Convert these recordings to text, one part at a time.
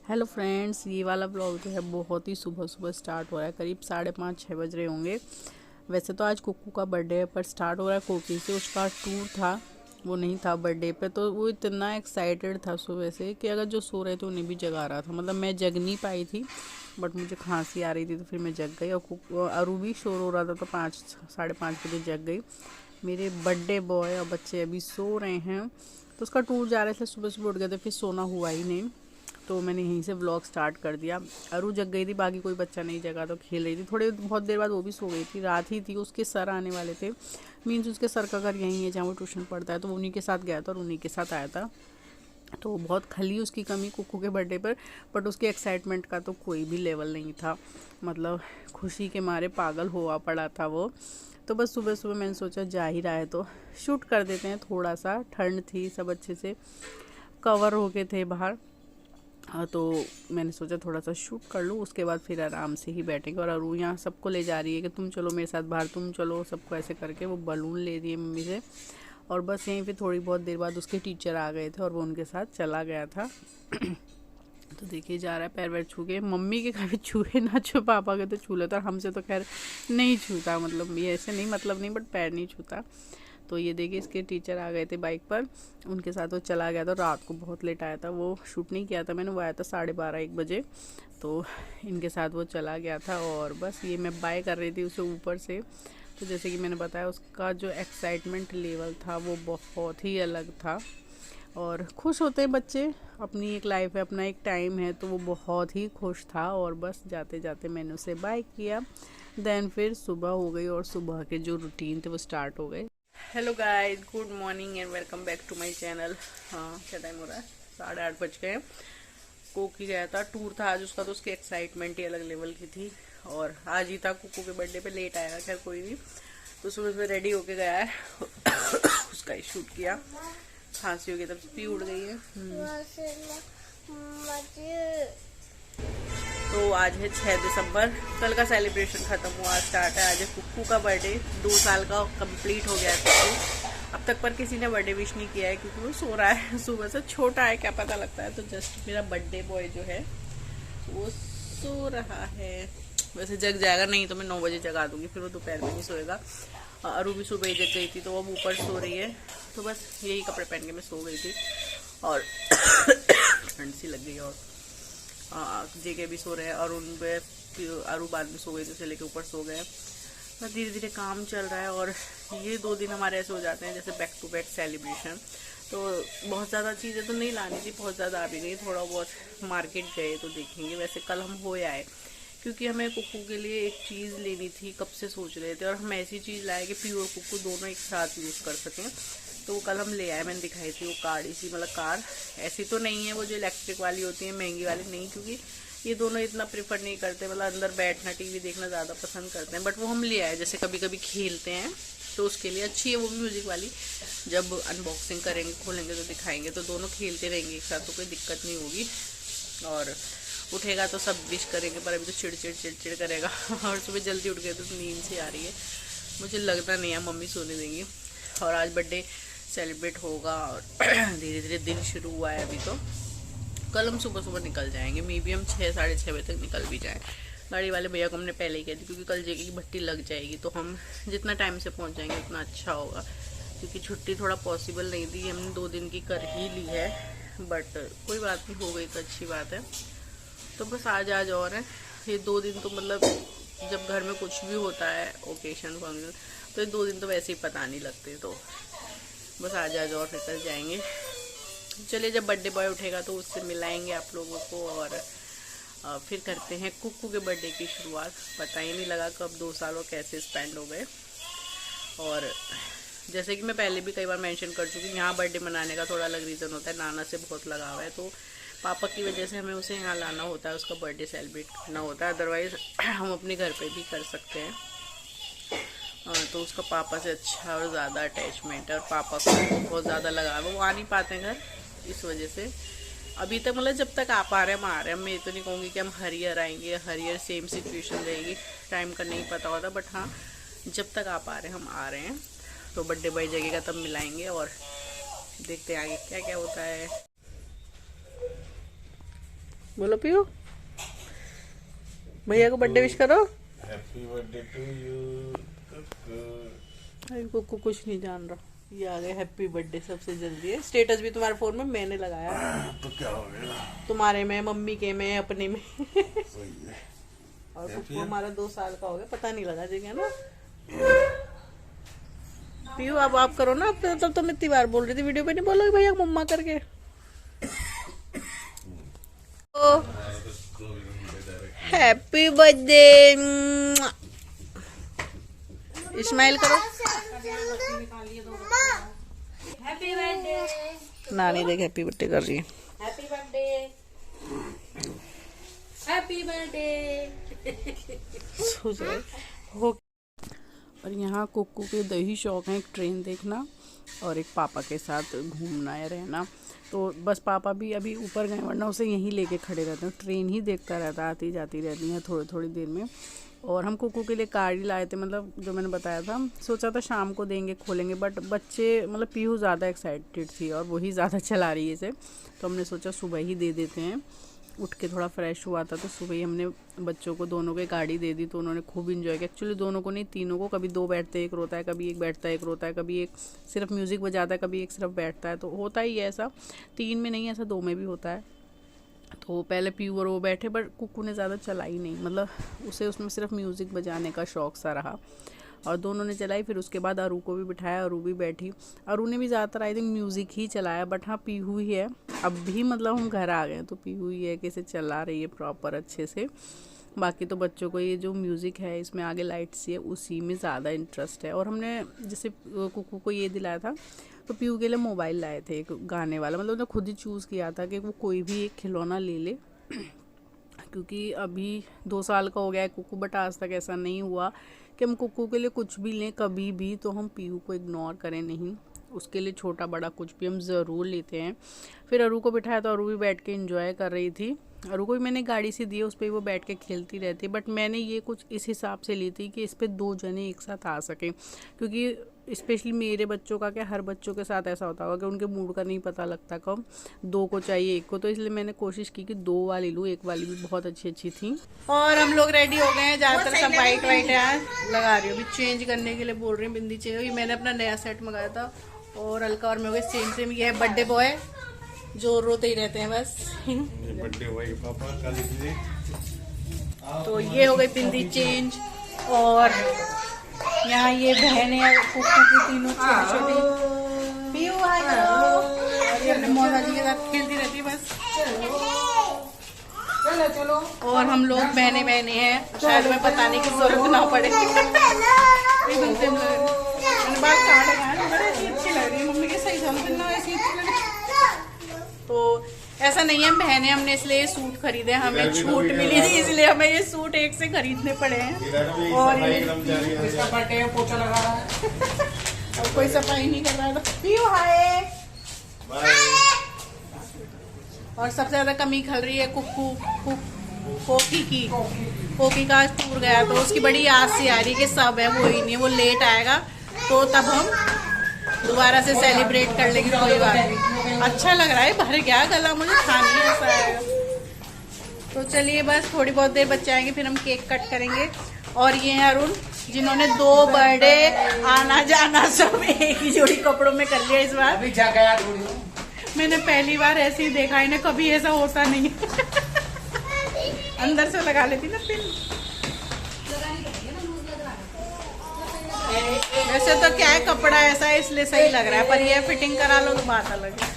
Hello friends, ये वाला blog जो है बहुत ही सुबह सुबह स्टार्ट हो रहा है। करीब 5:30-6 बज रहे होंगे। वैसे तो आज कुक्कू का बर्थडे है, पर स्टार्ट हो रहा है कोकी से। उसका टूर था, वो नहीं था बर्थडे पे, तो वो इतना एक्साइटेड था सुबह से कि अगर जो सो रहे थे उन्हें भी जगा रहा था। मतलब मैं जग नहीं पाई थी, बट मुझे खांसी आ रही थी तो फिर मैं जग गई। और अरू भी शोर हो रहा था तो 5 साढ़े 5 बजे जग गई। मेरे बर्थडे बॉय और बच्चे अभी सो रहे हैं, तो उसका टूर जा रहे थे। सुबह सुबह उठ गए थे, फिर सोना हुआ ही नहीं, तो मैंने यहीं से व्लॉग स्टार्ट कर दिया। अरू जग गई थी, बाकी कोई बच्चा नहीं जगा, तो खेल रही थी। थोड़े बहुत देर बाद वो भी सो गई थी। रात ही थी, उसके सर आने वाले थे। मीन्स उसके सर का घर यहीं है जहाँ वो ट्यूशन पढ़ता है, तो वो उन्हीं के साथ गया था और उन्हीं के साथ आया था। तो बहुत खली उसकी कमी कुक्कू के बर्थडे पर, बट उसके एक्साइटमेंट का तो कोई भी लेवल नहीं था। मतलब खुशी के मारे पागल हुआ पड़ा था वो। तो बस सुबह सुबह मैंने सोचा जा ही रहा है तो शूट कर देते हैं। थोड़ा सा ठंड थी, सब अच्छे से कवर हो गए थे बाहर। हाँ, तो मैंने सोचा थोड़ा सा शूट कर लूँ, उसके बाद फिर आराम से ही बैठेंगे। और अरू यहाँ सबको ले जा रही है कि तुम चलो मेरे साथ बाहर, तुम चलो, सबको ऐसे करके वो बलून ले रही है मम्मी से। और बस यहीं पे थोड़ी बहुत देर बाद उसके टीचर आ गए थे और वो उनके साथ चला गया था। तो देखिए जा रहा है पैर वैर छू के। मम्मी के कभी छूए ना छू, पापा के तो छू लेता, और हमसे तो खैर नहीं छूता। मतलब ये ऐसे नहीं, मतलब नहीं, बट पैर नहीं छूता। तो ये देखिए इसके टीचर आ गए थे बाइक पर, उनके साथ वो चला गया था। रात को बहुत लेट आया था, वो शूट नहीं किया था मैंने, वो आया था 12:30-1 बजे। तो इनके साथ वो चला गया था और बस ये मैं बाय कर रही थी उसे ऊपर से। तो जैसे कि मैंने बताया, उसका जो एक्साइटमेंट लेवल था वो बहुत ही अलग था। और खुश होते हैं बच्चे, अपनी एक लाइफ है, अपना एक टाइम है, तो वो बहुत ही खुश था। और बस जाते जाते मैंने उसे बाय किया। देन फिर सुबह हो गई और सुबह के जो रूटीन थे वो स्टार्ट हो गए। Hello guys, good morning and welcome back to my channel. हाँ, क्या टाइम हो रहा है? 8:30 बज गए। कोकी गया था, टूर था आज उसका, तो उसकी एक्साइटमेंट ही अलग लेवल की थी। और आज ही था कुक्कू के बर्थडे पे, लेट आया, खैर कोई नहीं। तो सुबह सुबह रेडी होके गया है। उसका ही शूट किया। खांसी हो गई, तब पी उड़ गई है। तो आज है 6 दिसंबर। कल का सेलिब्रेशन खत्म हुआ, स्टार्ट है आज है कुक्कू का बर्थडे। 2 साल का कंप्लीट हो गया है कुक्कू अब तक, पर किसी ने बर्थडे विश नहीं किया है क्योंकि वो सो रहा है सुबह से। छोटा है, क्या पता लगता है। तो जस्ट मेरा बर्थडे बॉय जो है वो सो रहा है। वैसे जग जाएगा, नहीं तो मैं 9 बजे जगा दूंगी, फिर वो दोपहर में नहीं सोएगा। अरू भी सुबह ही जग गई थी, तो वो अब ऊपर सो रही है। तो बस यही कपड़े पहन के मैं सो गई थी और ठंड सी लग गई। और जेके भी सो रहे हैं और उन पे अरू बाद में सो गई, तो उसे लेके ऊपर सो गए। बस धीरे धीरे काम चल रहा है। और ये 2 दिन हमारे ऐसे हो जाते हैं जैसे बैक टू बैक सेलिब्रेशन। तो बहुत ज़्यादा चीज़ें तो नहीं लानी थी, बहुत ज़्यादा आ भी गई। थोड़ा बहुत मार्केट गए तो देखेंगे। वैसे कल हम हो आए, क्योंकि हमें कुक्कू के लिए एक चीज़ लेनी थी, कब से सोच रहे थे। और हम ऐसी चीज़ लाए कि प्योर कुक्कू दोनों एक साथ यूज़ कर सकें। तो वो कल हम ले आए, मैंने दिखाई थी वो कार, इसी मतलब कार ऐसी तो नहीं है वो जो इलेक्ट्रिक वाली होती है, महंगी वाली नहीं, क्योंकि ये दोनों इतना प्रेफर नहीं करते। मतलब अंदर बैठना, टीवी देखना ज़्यादा पसंद करते हैं। बट वो हम ले आए, जैसे कभी कभी खेलते हैं तो उसके लिए अच्छी है वो भी, म्यूज़िक वाली। जब अनबॉक्सिंग करेंगे, खोलेंगे तो दिखाएंगे, तो दोनों खेलते रहेंगे एक साथ, तो कोई दिक्कत नहीं होगी। और उठेगा तो सब विश करेंगे, पर अभी तो चिड़चिड़ करेगा। और सुबह जल्दी उठ गए तो नींद से आ रही है, मुझे लगता नहीं है मम्मी सोने देंगी। और आज बर्थडे सेलिब्रेट होगा और धीरे धीरे दिन शुरू हुआ है अभी। तो कल हम सुबह सुबह निकल जाएंगे, मे बी हम 6-6:30 बजे तक निकल भी जाएँ। गाड़ी वाले भैया को हमने पहले ही कह दी, क्योंकि कल जेके की भट्टी लग जाएगी, तो हम जितना टाइम से पहुंच जाएंगे उतना अच्छा होगा। क्योंकि छुट्टी थोड़ा पॉसिबल नहीं थी, हमने 2 दिन की कर ही ली है, बट कोई बात नहीं, हो गई तो अच्छी बात है। तो बस आज और है ये 2 दिन। तो मतलब जब घर में कुछ भी होता है, ओकेशन फंक्शन, तो ये 2 दिन तो वैसे ही पता नहीं लगते। तो बस आज और निकल जाएंगे। चलिए, जब बर्थडे बॉय उठेगा तो उससे मिलाएंगे आप लोगों को। और फिर करते हैं कुक्कू के बर्थडे की शुरुआत। पता ही नहीं लगा कब 2 साल और कैसे स्पेंड हो गए। और जैसे कि मैं पहले भी कई बार मेंशन कर चुकी हूँ, यहाँ बर्थडे मनाने का थोड़ा अलग रीज़न होता है। नाना से बहुत लगाव है, तो पापा की वजह से हमें उसे यहाँ लाना होता है, उसका बर्थडे सेलिब्रेट करना होता है। अदरवाइज़ हम अपने घर पे भी कर सकते हैं। तो उसका पापा से अच्छा और ज़्यादा अटैचमेंट है, और पापा को बहुत ज़्यादा लगाव है। वो आ नहीं पाते हैं घर, इस वजह से अभी तक, मतलब जब तक आप आ रहे हैं हम आ रहे हैं। मैं ये तो नहीं कहूँगी कि हम हर ईयर आएंगे, हर ईयर सेम सिचुएशन रहेगी, टाइम का नहीं पता होता। बट हाँ, जब तक आप आ रहे हैं हम आ रहे हैं। तो बर्थडे बॉय जगेगा तब मिलाएंगे और देखते हैं आगे क्या क्या होता है। बोलो पीयू, भैया को बर्थडे विश करो। Happy birthday to you. Kuku कुछ नहीं जान रहा, ये आ गए हैप्पी बर्थडे सबसे जल्दी है। स्टेटस भी तुम्हारे फोन में मैंने लगाया, तो क्या हो गया, तुम्हारे में, मम्मी के में, अपने में। सही है। और कुकू हमारा 2 साल का हो गया, पता नहीं लगा देगा ना। पीयू अब आप करो ना, अब तब तुम इतनी बार बोल रही थी, वीडियो पे नहीं बोलोगे भैया मम्मा करके। हैप्पी बर्थडे, स्माइल करो। Happy birthday. नानी देख हैप्पी बर्थडे कर रही है। Happy birthday. Happy birthday. सोच रहे हो। और यहाँ कुक्कू के दही शौक है, एक ट्रेन देखना और एक पापा के साथ घूमना या रहना। तो बस पापा भी अभी ऊपर गए, वरना उसे यहीं लेके खड़े रहते हैं, ट्रेन ही देखता रहता, आती जाती रहती है थोड़ी थोड़ी देर में। और हम कुक्कू के लिए कार्ड ही लाए थे, मतलब जो मैंने बताया था, सोचा था शाम को देंगे, खोलेंगे, बट बच्चे मतलब पीहू ज़्यादा एक्साइटेड थी और वही ज़्यादा चला रही है इसे, तो हमने सोचा सुबह ही दे देते हैं। उठ के थोड़ा फ्रेश हुआ था तो सुबह ही हमने बच्चों को दोनों के गाड़ी दे दी, तो उन्होंने खूब इन्जॉय किया। एक्चुअली दोनों को नहीं, तीनों को, कभी 2 बैठते एक रोता है, कभी एक बैठता है एक रोता है, कभी एक सिर्फ म्यूज़िक बजाता है, कभी एक सिर्फ बैठता है, तो होता ही है ऐसा। 3 में नहीं, ऐसा 2 में भी होता है। तो पहले पीयू और वो बैठे, बट कुक्कू ने ज़्यादा चलाई नहीं, मतलब उसे उसमें सिर्फ म्यूज़िक बजाने का शौक़ सा रहा और दोनों ने चलाई। फिर उसके बाद अरू को भी बिठाया, अरू भी बैठी। अरू ने भी ज़्यादातर आई थिंक म्यूज़िक ही चलाया, बट हाँ पीहू ही है। अब भी मतलब हम घर आ गए तो पीहू ही है कि इसे चला रही है प्रॉपर अच्छे से। बाकी तो बच्चों को ये जो म्यूज़िक है, इसमें आगे लाइट्स है, उसी में ज़्यादा इंटरेस्ट है। और हमने जैसे कुक्कू को ये दिलाया था, तो पीहू के लिए मोबाइल लाए थे एक गाने वाला, मतलब उन्होंने खुद ही चूज़ किया था कि वो कोई भी एक खिलौना ले ले। क्योंकि अभी 2 साल का हो गया है कुक्कू, बट आज तक ऐसा नहीं हुआ कि हम कुक्कू के लिए कुछ भी लें कभी भी, तो हम पीहू को इग्नोर करें नहीं। उसके लिए छोटा बड़ा कुछ भी हम ज़रूर लेते हैं। फिर अरू को बिठाया तो अरू भी बैठ के एंजॉय कर रही थी। अरू को भी मैंने गाड़ी से दी है, उस पर वो बैठ के खेलती रहती, बट मैंने ये कुछ इस हिसाब से ली थी कि इस पर 2 जने एक साथ आ सकें। क्योंकि स्पेशली मेरे बच्चों का क्या, हर बच्चों के साथ ऐसा होता होगा कि उनके मूड का नहीं पता लगता कब 2 को चाहिए 1 को, तो इसलिए मैंने कोशिश की कि 2 वाली लूँ। 1 वाली भी बहुत अच्छी अच्छी थी। और हम लोग रेडी हो गए हैं, ज़्यादातर सब वाइट वाइट है लगा रही हूँ। अभी चेंज करने के लिए बोल रही हूँ, बिंदी चेंज होगी। मैंने अपना नया सेट मंगाया था और हल्का और मैं हो गए सेम। ये है बर्थडे बॉय, जो रोते ही रहते हैं बस। बर्थडे हुआ पापा का लीजिए। तो ये हो गई बिंदी चेंज। और यहाँ ये बहन है कुक्कू की, तीनों छोटी छोटी। पीयू आ जाओ। और ये अपने मौसा जी के साथ खेलती रहती है बस। चलो चलो। और हम लोग बहने बहने हैं, शायद मैं बताने की जरूरत ना पड़े। मैंने बाल काट लगाया, बड़े अच्छी लग रही है मम्मी के, सही समझ ना ऐसी अच्छी लग रही। तो ऐसा नहीं है, बहनें हमने इसलिए ये सूट खरीदे, हमें छूट मिली थी इसलिए हमें ये सूट एक से खरीदने पड़े हैं। और इसका बर्थडे है, पोछा लगा रहा है। और कोई सफाई नहीं कर रहा था। पीयू हाय। और सबसे ज्यादा कमी खल रही है कुक्कू कोकी की। कोकी का आज टूर गया तो उसकी बड़ी याद सी आ रही है कि सब है, वो ही नहीं, वो लेट आएगा तो तब हम दोबारा से सेलिब्रेट कर लेंगे। कोई बात नहीं, अच्छा लग रहा है, भर गया गला, मुझे खानी है ऐसा है। तो चलिए बस थोड़ी बहुत देर बच्चे आएंगे, फिर हम केक कट करेंगे। और ये हैं अरुण, जिन्होंने 2 बर्थडे आना जाना सब एक ही जोड़ी कपड़ों में कर लिया इस बार। अभी जा गया मैंने पहली बार ऐसे ही देखा, इन्हें कभी ऐसा होता नहीं। अंदर से लगा लेती ना पिन। वैसे तो क्या है, कपड़ा ऐसा है इसलिए सही लग रहा है, पर ये फिटिंग करा लो तो बात अलग है।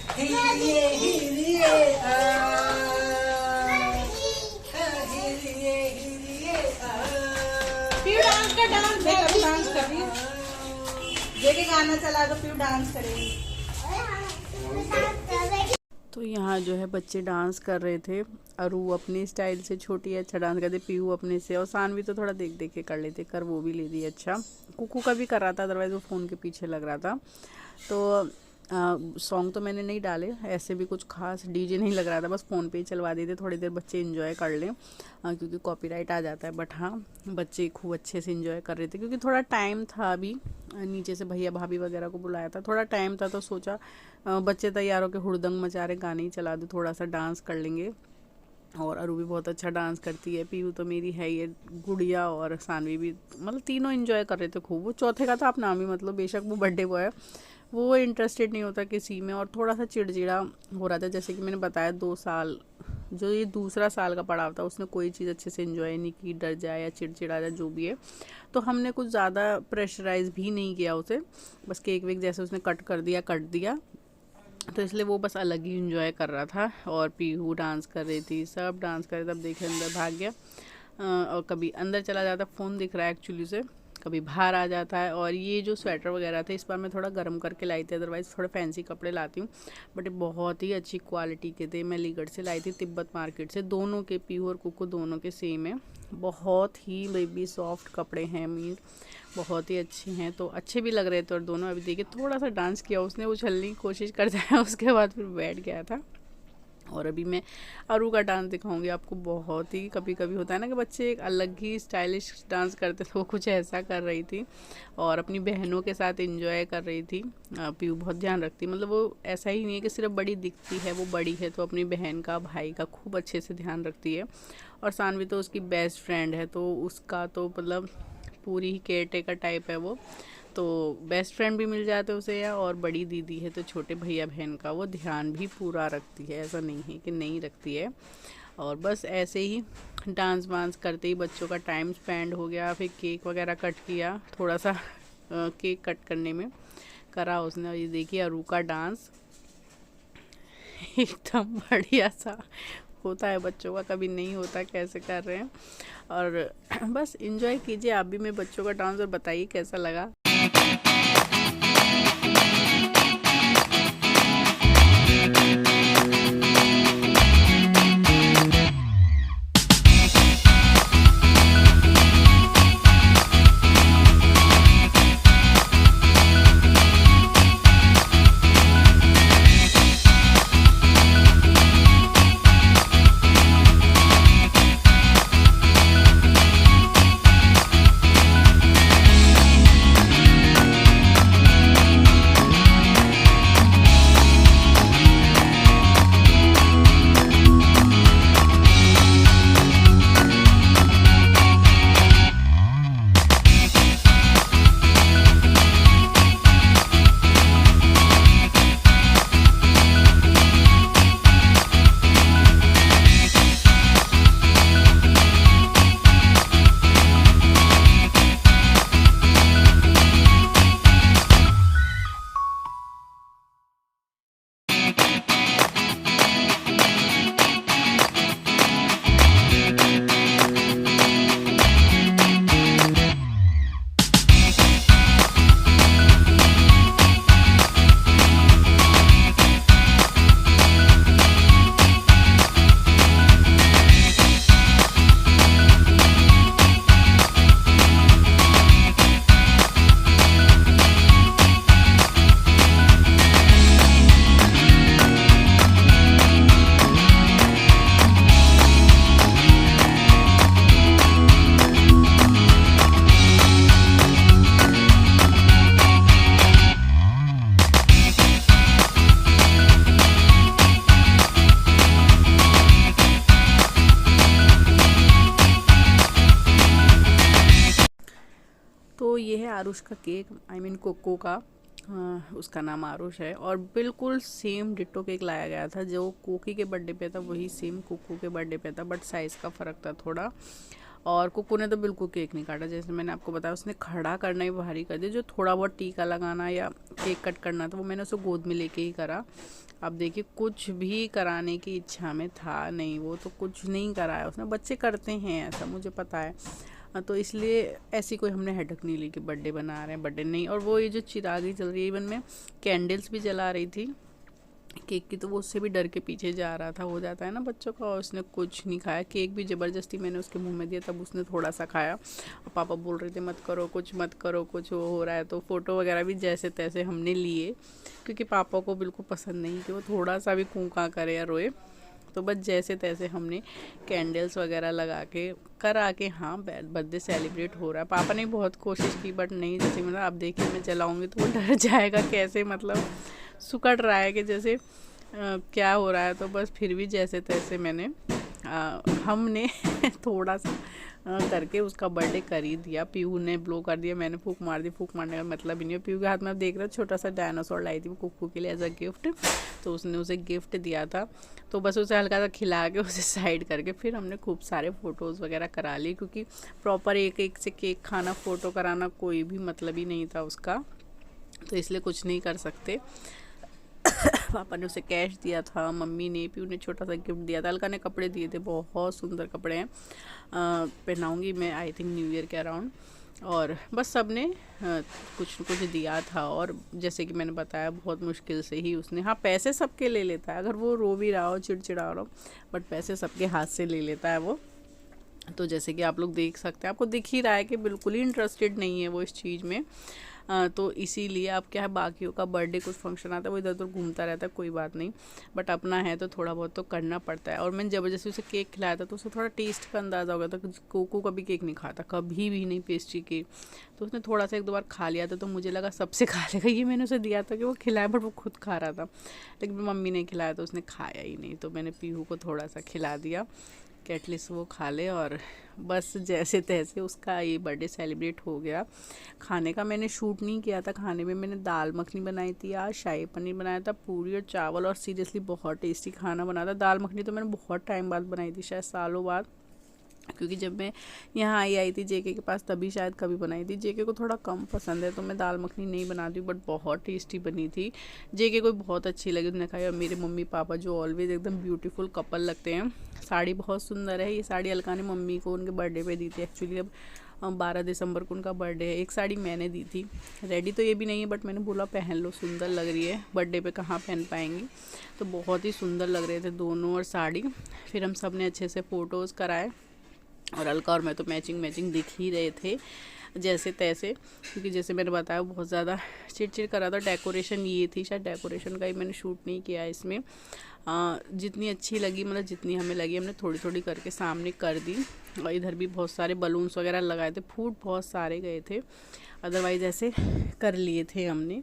फिर डांस का डांस देख, अभी डांस कर रही है। देखे गाना चला तो फिर डांस करेंगे। तो यहाँ जो है बच्चे डांस कर रहे थे। अरू अपनी स्टाइल से छोटी है, अच्छा डांस करते, पीहू अपने से, और सानवी तो थोड़ा देख देख के कर लेते, कर वो भी ले दी अच्छा। कुक्कू का भी कर रहा था, अदरवाइज वो फ़ोन के पीछे लग रहा था। तो सॉन्ग तो मैंने नहीं डाले, ऐसे भी कुछ खास डीजे नहीं लग रहा था, बस फ़ोन पे ही चलवा देते, थोड़ी देर बच्चे एंजॉय कर लें, क्योंकि कॉपीराइट आ जाता है। बट हाँ, बच्चे खूब अच्छे से एंजॉय कर रहे थे, क्योंकि थोड़ा टाइम था। अभी नीचे से भैया भाभी वगैरह को बुलाया था, थोड़ा टाइम था, तो सोचा बच्चे तैयार होकर हुड़दंग मचा रहे, गाने ही चला दो, थोड़ा सा डांस कर लेंगे। और अरू भी बहुत अच्छा डांस करती है। पीहू तो मेरी है ये गुड़िया, और सानवी भी, मतलब तीनों एंजॉय कर रहे थे खूब। वो चौथे का था, आप नाम ही मतलब, बेशक वो बर्थडे बॉय है, वो इंटरेस्टेड नहीं होता किसी में, और थोड़ा सा चिड़चिड़ा हो रहा था। जैसे कि मैंने बताया 2 साल, जो ये दूसरा साल का पड़ाव था, उसने कोई चीज़ अच्छे से एंजॉय नहीं की, डर जाए या चिड़चिड़ा जाए जो भी है। तो हमने कुछ ज़्यादा प्रेशराइज भी नहीं किया उसे, बस केक वेक जैसे उसने कट दिया, तो इसलिए वो बस अलग ही इंजॉय कर रहा था। और पीहू डांस कर रही थी, सब डांस कर रहे थे। अब देखे अंदर भाग गया, और कभी अंदर चला जाता, फ़ोन दिख रहा है एक्चुअली से, कभी बाहर आ जाता है। और ये जो स्वेटर वगैरह थे, इस बार मैं थोड़ा गर्म करके लाई थी, अदरवाइज़ थोड़े फैंसी कपड़े लाती हूँ, बट ये बहुत ही अच्छी क्वालिटी के थे। मैं अलीगढ़ से लाई थी, तिब्बत मार्केट से। दोनों के, पीहू और कुकू दोनों के सेम है। बहुत ही बेबी सॉफ्ट कपड़े हैं, मीन बहुत ही अच्छे हैं, तो अच्छे भी लग रहे थे। और दोनों, अभी देखिए थोड़ा सा डांस किया उसने, उछलने की कोशिश करता है, उसके बाद फिर बैठ गया था। और अभी मैं अरू का डांस दिखाऊंगी आपको। बहुत ही, कभी कभी होता है ना कि बच्चे एक अलग ही स्टाइलिश डांस करते, तो वो कुछ ऐसा कर रही थी और अपनी बहनों के साथ एंजॉय कर रही थी। पीहू बहुत ध्यान रखती, मतलब वो ऐसा ही नहीं है कि सिर्फ बड़ी दिखती है, वो बड़ी है तो अपनी बहन का, भाई का खूब अच्छे से ध्यान रखती है। और सानवी तो उसकी बेस्ट फ्रेंड है, तो उसका तो मतलब पूरी ही केयर टेकर टाइप है वो, तो बेस्ट फ्रेंड भी मिल जाते उसे, या और बड़ी दीदी है तो छोटे भैया बहन का वो ध्यान भी पूरा रखती है, ऐसा नहीं है कि नहीं रखती है। और बस ऐसे ही डांस वांस करते ही बच्चों का टाइम स्पेंड हो गया। फिर केक वगैरह कट किया, थोड़ा सा केक कट करने में करा उसने। और ये देखिए अरू का डांस एकदम बढ़िया सा होता है बच्चों का, कभी नहीं होता, कैसे कर रहे हैं। और बस एंजॉय कीजिए आप भी मेरे बच्चों का डांस, और बताइए कैसा लगा। तो ये है आरुष का केक, आई मीन कोको का, उसका नाम आरुष है। और बिल्कुल सेम डिट्टो केक लाया गया था, जो कोकी के बर्थडे पे था वही सेम कुकू के बर्थडे पे था, बट साइज़ का फ़र्क था थोड़ा। और कुकू ने तो बिल्कुल केक नहीं काटा, जैसे मैंने आपको बताया उसने खड़ा करना ही भारी कर दिया। जो थोड़ा बहुत टीका लगाना या केक कट करना था वो मैंने उसे गोद में लेके ही करा। अब देखिए कुछ भी कराने की इच्छा में था नहीं, वो तो कुछ नहीं कराया उसने। बच्चे करते हैं ऐसा, मुझे पता है, तो इसलिए ऐसी कोई हमने हेडक नहीं ली कि बर्थडे बना रहे हैं, बर्थडे नहीं। और वो ये जो चिरागी चल रही है, इवन में कैंडल्स भी जला रही थी केक की, तो वो उससे भी डर के पीछे जा रहा था, हो जाता है ना बच्चों का। और उसने कुछ नहीं खाया, केक भी ज़बरदस्ती मैंने उसके मुंह में दिया, तब उसने थोड़ा सा खाया। और पापा बोल रहे थे मत करो कुछ, मत करो कुछ, वो हो रहा है। तो फ़ोटो वगैरह भी जैसे तैसे हमने लिए, क्योंकि पापा को बिल्कुल पसंद नहीं कि वो थोड़ा सा भी कूका करे या रोए। तो बस जैसे तैसे हमने कैंडल्स वगैरह लगा के करा के, हाँ बर्थडे सेलिब्रेट हो रहा है। पापा ने बहुत कोशिश की, बट नहीं, जैसे मतलब अब देखिए मैं जलाऊंगी तो वो डर जाएगा, कैसे मतलब सुकड़ रहा है कि जैसे क्या हो रहा है। तो बस फिर भी जैसे तैसे मैंने हमने थोड़ा सा करके उसका बर्थडे कर ही दिया। पीहू ने ब्लो कर दिया, मैंने फूंक मार दी। फूंक मारने का मतलब ही नहीं है। पीहू के हाथ में आप देख रहे हो छोटा सा डायनासोर लाई थी वो कुक्कू के लिए एज अ गिफ्ट, तो उसने उसे गिफ्ट दिया था। तो बस उसे हल्का सा खिला के उसे साइड करके फिर हमने खूब सारे फ़ोटोज़ वगैरह करा लिए, क्योंकि प्रॉपर एक एक से केक खाना फ़ोटो कराना कोई भी मतलब ही नहीं था उसका, तो इसलिए कुछ नहीं कर सकते। पापा ने उसे कैश दिया था, मम्मी ने, पीहू ने छोटा सा गिफ्ट दिया था, अलका ने कपड़े दिए थे, बहुत सुंदर कपड़े हैं, पहनाऊँगी मैं आई थिंक न्यू ईयर के अराउंड। और बस सब ने कुछ न कुछ दिया था। और जैसे कि मैंने बताया बहुत मुश्किल से ही उसने, हाँ पैसे सबके ले लेता है, अगर वो रो भी रहा हो चिड़चिड़ा रहा हो, बट पैसे सबके हाथ से ले लेता है वो। तो जैसे कि आप लोग देख सकते हैं, आपको दिख ही रहा है कि बिल्कुल ही इंटरेस्टेड नहीं है वो इस चीज़ में। तो इसीलिए अब क्या है, बाकियों का बर्थडे कुछ फंक्शन आता है वो इधर उधर घूमता रहता है, कोई बात नहीं, बट अपना है तो थोड़ा बहुत तो करना पड़ता है। और मैंने ज़बरदस्ती उसे केक खिलाया था तो उसे थोड़ा टेस्ट का अंदाज़ा हो गया था। कोको कभी केक नहीं खाता, कभी भी नहीं पेस्ट्री केक, तो उसने थोड़ा सा एक दो बार खा लिया था, तो मुझे लगा सबसे खा लेगा, ये मैंने उसे दिया था कि वो खिलाए, बट वो खुद खा रहा था। लेकिन मम्मी ने खिलाया तो उसने खाया ही नहीं, तो मैंने पीहू को थोड़ा सा खिला दिया कि एटलीस्ट वो खा ले। और बस जैसे तैसे उसका ये बर्थडे सेलिब्रेट हो गया। खाने का मैंने शूट नहीं किया था, खाने में मैंने दाल मखनी बनाई थी आज, शाही पनीर बनाया था, पूरी और चावल, और सीरियसली बहुत टेस्टी खाना बना था। दाल मखनी तो मैंने बहुत टाइम बाद बनाई थी, शायद सालों बाद, क्योंकि जब मैं यहाँ आई थी जेके के पास तभी शायद कभी बनाई थी। जेके को थोड़ा कम पसंद है तो मैं दाल मखनी नहीं बनाती हूँ, बट बहुत टेस्टी बनी थी। जेके को बहुत अच्छी लगी, उसने कहा। और मेरे मम्मी पापा जो ऑलवेज एकदम ब्यूटीफुल कपल लगते हैं। साड़ी बहुत सुंदर है, ये साड़ी अलका ने मम्मी को उनके बर्थडे पे दी थी। एक्चुअली अब 12 दिसंबर को उनका बर्थडे है। एक साड़ी मैंने दी थी, रेडी तो ये भी नहीं है, बट मैंने बोला पहन लो, सुंदर लग रही है, बर्थडे पे कहाँ पहन पाएंगी, तो बहुत ही सुंदर लग रहे थे दोनों और साड़ी। फिर हम सब ने अच्छे से फ़ोटोज़ कराए, और अलका और मैं तो मैचिंग दिख ही रहे थे जैसे तैसे, क्योंकि जैसे मैंने बताया बहुत ज़्यादा चिड़चिड़ कर रहा था। डेकोरेशन ये थी, शायद डेकोरेशन का ही मैंने शूट नहीं किया इसमें। जितनी अच्छी लगी, मतलब जितनी हमें लगी, हमने थोड़ी थोड़ी करके सामने कर दी। और इधर भी बहुत सारे बलून्स वगैरह लगाए थे, फूड बहुत सारे गए थे, अदरवाइज़ ऐसे कर लिए थे हमने।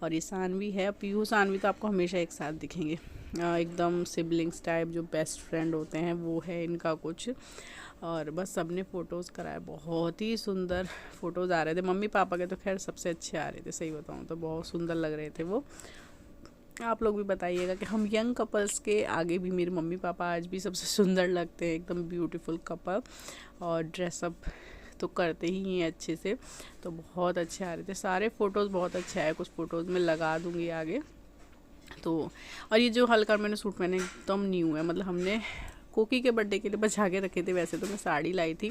और ये सानवी है, पीहू सानवी तो आपको हमेशा एक साथ दिखेंगे, एकदम सिबलिंग्स टाइप, जो बेस्ट फ्रेंड होते हैं वो है इनका कुछ। और बस सबने फ़ोटोज़ कराए, बहुत ही सुंदर फ़ोटोज़ आ रहे थे। मम्मी पापा के तो खैर सबसे अच्छे आ रहे थे, सही बताऊँ तो बहुत सुंदर लग रहे थे वो। आप लोग भी बताइएगा कि हम यंग कपल्स के आगे भी मेरे मम्मी पापा आज भी सबसे सुंदर लगते हैं, एकदम ब्यूटीफुल कपल, और ड्रेसअप तो करते ही हैं अच्छे से, तो बहुत अच्छे आ रहे थे सारे फ़ोटोज़, बहुत अच्छे आए। कुछ फ़ोटोज़ मैं लगा दूँगी आगे तो। और ये जो हल्का मैंने सूट मैंने एकदम न्यू है, मतलब हमने कोकी के बर्थडे के लिए बचा के रखे थे। वैसे तो मैं साड़ी लाई थी,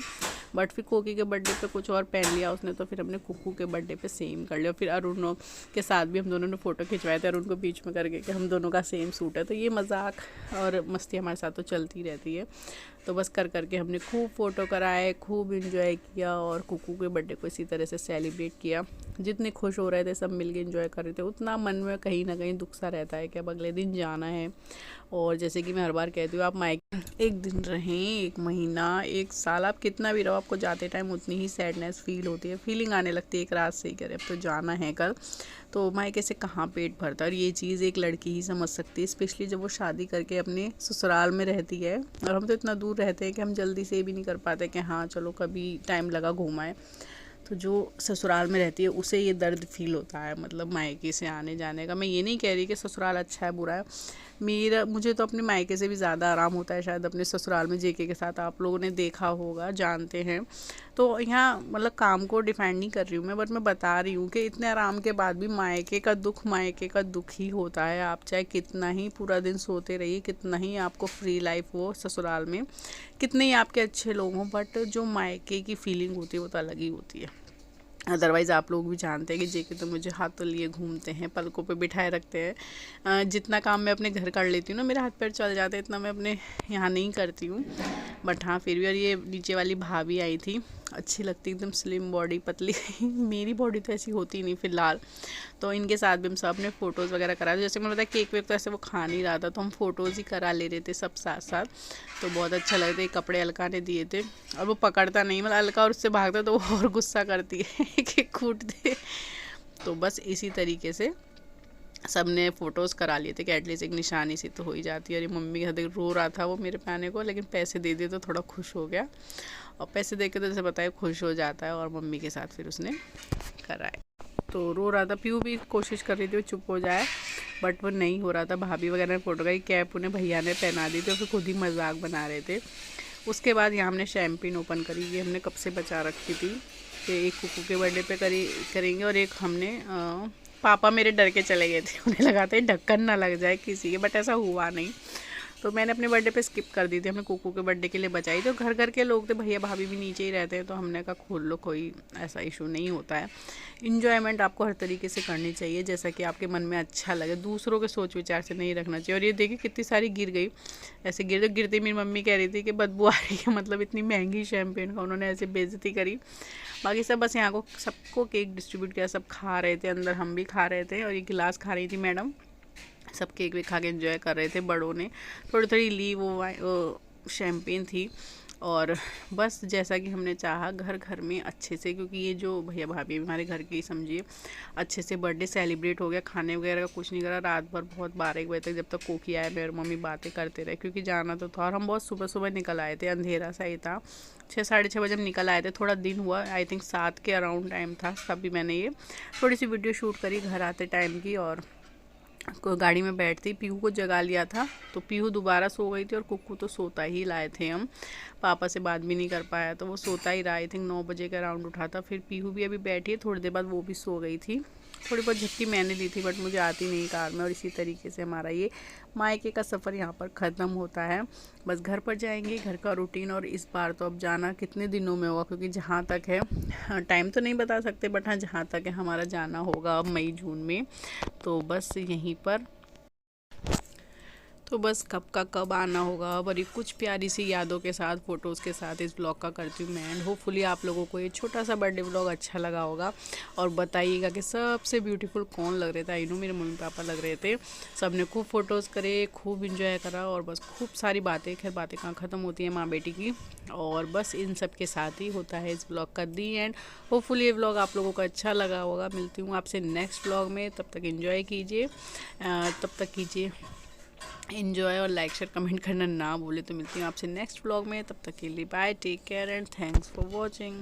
बट फिर कोकी के बर्थडे पे कुछ और पहन लिया उसने, तो फिर हमने कुक्कू के बर्थडे पे सेम कर लिया। फिर अरुण के साथ भी हम दोनों ने फ़ोटो खिंचवाए थे, अरुण को बीच में करके कि हम दोनों का सेम सूट है। तो ये मजाक और मस्ती हमारे साथ तो चलती रहती है। तो बस कर करके हमने खूब फ़ोटो कराए, खूब इंजॉय किया, और कुक्कू के बर्थडे को इसी तरह से सेलिब्रेट किया। जितने खुश हो रहे थे सब मिलके इंजॉय कर रहे थे, उतना मन में कहीं ना कहीं दुख सा रहता है कि अब अगले दिन जाना है। और जैसे कि मैं हर बार कहती हूँ, आप मायके एक दिन रहें, एक महीना, एक साल, आप कितना भी रहो, आपको जाते टाइम उतनी ही सैडनेस फील होती है, फीलिंग आने लगती है एक रात से ही, करें अब तो जाना है कल, तो मायके से कहाँ पेट भरता है। और ये चीज़ एक लड़की ही समझ सकती है, स्पेशली जब वो शादी करके अपने ससुराल में रहती है। और हम तो इतना दूर रहते हैं कि हम जल्दी से भी नहीं कर पाते कि हाँ चलो कभी टाइम लगा घूमाए। तो जो ससुराल में रहती है उसे ये दर्द फील होता है, मतलब मायके से आने जाने का। मैं ये नहीं कह रही कि ससुराल अच्छा है बुरा है, मुझे तो अपने मायके से भी ज़्यादा आराम होता है शायद अपने ससुराल में जेके के साथ। आप लोगों ने देखा होगा, जानते हैं। तो यहाँ मतलब काम को डिफाइंड नहीं कर रही हूँ मैं, बट मैं बता रही हूँ कि इतने आराम के बाद भी मायके का दुख ही होता है। आप चाहे कितना ही पूरा दिन सोते रहिए, कितना ही आपको फ्री लाइफ हो ससुराल में, कितने ही आपके अच्छे लोग हों, बट जो मायके की फीलिंग होती है वो तो अलग ही होती है। अदरवाइज़ आप लोग भी जानते हैं कि जेके तो मुझे हाथों लिए घूमते हैं, पलकों पे बिठाए रखते हैं। जितना काम मैं अपने घर कर लेती हूँ ना, मेरे हाथ पैर चल जाते हैं, इतना मैं अपने यहाँ नहीं करती हूँ, बट हाँ फिर भी। और ये नीचे वाली भाभी आई थी, अच्छी लगती, एकदम स्लिम बॉडी, पतली मेरी बॉडी तो ऐसी होती नहीं फ़िलहाल। तो इनके साथ भी हम सब ने फ़ोटोज़ वगैरह करा, जैसे मैंने बताया केक वेक तो ऐसे वो खा नहीं रहा था, तो हम फ़ोटोज़ ही करा ले रहे थे सब साथ साथ। तो बहुत अच्छा लग रहा था। कपड़े अलका ने दिए थे, और वो पकड़ता नहीं, मतलब अलका और उससे भागता तो वो और गुस्सा करती है कि कूट दे। तो बस इसी तरीके से सब ने फ़ोटोज़ करा लिए थे कि एटलीस्ट एक निशानी सी तो हो ही जाती है। और ये मम्मी के साथ रो रहा था वो मेरे पाने को, लेकिन पैसे दे दिए तो थोड़ा खुश हो गया। और पैसे दे के तो जैसे बताए खुश हो जाता है। और मम्मी के साथ फिर उसने कराए तो रो रहा था। पीयू भी कोशिश कर रही थी वो चुप हो जाए, बट वो नहीं हो रहा था। भाभी वगैरह ने फ़ोटो का कैप उन्हें भैया ने पहना दी थी, फिर खुद ही मजाक बना रहे थे। उसके बाद यहाँ हमने शैम्पेन ओपन करी, ये हमने कब से बचा रखी थी कि एक कुकू के बर्थडे पे करेंगे। और एक हमने पापा मेरे डर के चले गए थे, उन्हें लगा था ढक्कन ना लग जाए किसी के, बट ऐसा हुआ नहीं। तो मैंने अपने बर्थडे पे स्किप कर दी थी, हमने कुकू के बर्थडे के लिए बचाई। तो घर घर के लोग थे, भैया भाभी भी नीचे ही रहते हैं, तो हमने कहा खोल लो, कोई ऐसा इशू नहीं होता है। इन्जॉयमेंट आपको हर तरीके से करनी चाहिए जैसा कि आपके मन में अच्छा लगे, दूसरों के सोच विचार से नहीं रखना चाहिए। और ये देखिए कितनी सारी गिर गई, ऐसे गिरते मेरी मम्मी कह रही थी कि बदबू आ रही है, मतलब इतनी महंगी शैम्पेन का उन्होंने ऐसे बेइज्जती करी। बाकी सब बस यहाँ को सबको केक डिस्ट्रीब्यूट किया, सब खा रहे थे, अंदर हम भी खा रहे थे। और ये गिलास खा रही थी मैडम, सब केक भी खा के एंजॉय कर रहे थे। बड़ों ने थोड़ी थोड़ी ली, वो शैम्पेन थी। और बस जैसा कि हमने चाहा घर घर में अच्छे से, क्योंकि ये जो भैया भाभी हमारे घर के ही समझिए, अच्छे से बर्थडे सेलिब्रेट हो गया। खाने वगैरह का कुछ नहीं करा, रात भर बहुत 12-1 बजे तक, जब तक कोकी आया मेरे मम्मी बातें करते रहे, क्योंकि जाना तो था। और हम बहुत सुबह सुबह निकल आए थे, अंधेरा सा ही था, 6-6:30 बजे हम निकल आए थे। थोड़ा दिन हुआ, आई थिंक 7 के अराउंड टाइम था, तभी मैंने ये थोड़ी सी वीडियो शूट करी घर आते टाइम की। और गाड़ी में बैठती पीहू को जगा लिया था, तो पीहू दोबारा सो गई थी। और कुक्कू तो सोता ही लाए थे हम, पापा से बात भी नहीं कर पाया, तो वो सोता ही रहा। आई थिंक 9 बजे के अराउंड उठा था। फिर पीहू भी अभी बैठी है, थोड़ी देर बाद वो भी सो गई थी। थोड़ी बहुत झपकी मैंने दी थी, बट मुझे आती नहीं कार में। और इसी तरीके से हमारा ये मायके का सफ़र यहाँ पर ख़त्म होता है। बस घर पर जाएंगे, घर का रूटीन। और इस बार तो अब जाना कितने दिनों में होगा, क्योंकि जहाँ तक है, टाइम तो नहीं बता सकते, बट हाँ जहाँ तक है हमारा जाना होगा अब मई जून में। तो बस यहीं पर, तो बस कब का कब आना होगा। और ये कुछ प्यारी सी यादों के साथ, फ़ोटोज़ के साथ इस ब्लॉग का करती हूँ मैं एंड। होपफुली आप लोगों को ये छोटा सा बर्थडे ब्लॉग अच्छा लगा होगा। और बताइएगा कि सबसे ब्यूटीफुल कौन लग रहा था। आई नो मेरे मम्मी पापा लग रहे थे। सब ने खूब फ़ोटोज़ करे, खूब इंजॉय करा, और बस खूब सारी बातें, खैर बातें कहाँ ख़त्म होती हैं माँ बेटी की। और बस इन सब के साथ ही होता है इस ब्लॉग का दी एंड। होपफुली ये ब्लॉग आप लोगों को अच्छा लगा होगा। मिलती हूँ आपसे नेक्स्ट ब्लॉग में, तब तक इंजॉय कीजिए, तब तक कीजिए इन्जॉय। और लाइक शेयर कमेंट करना ना भूले। तो मिलती हूँ आपसे नेक्स्ट व्लॉग में, तब तक के लिए bye, take care and thanks for watching.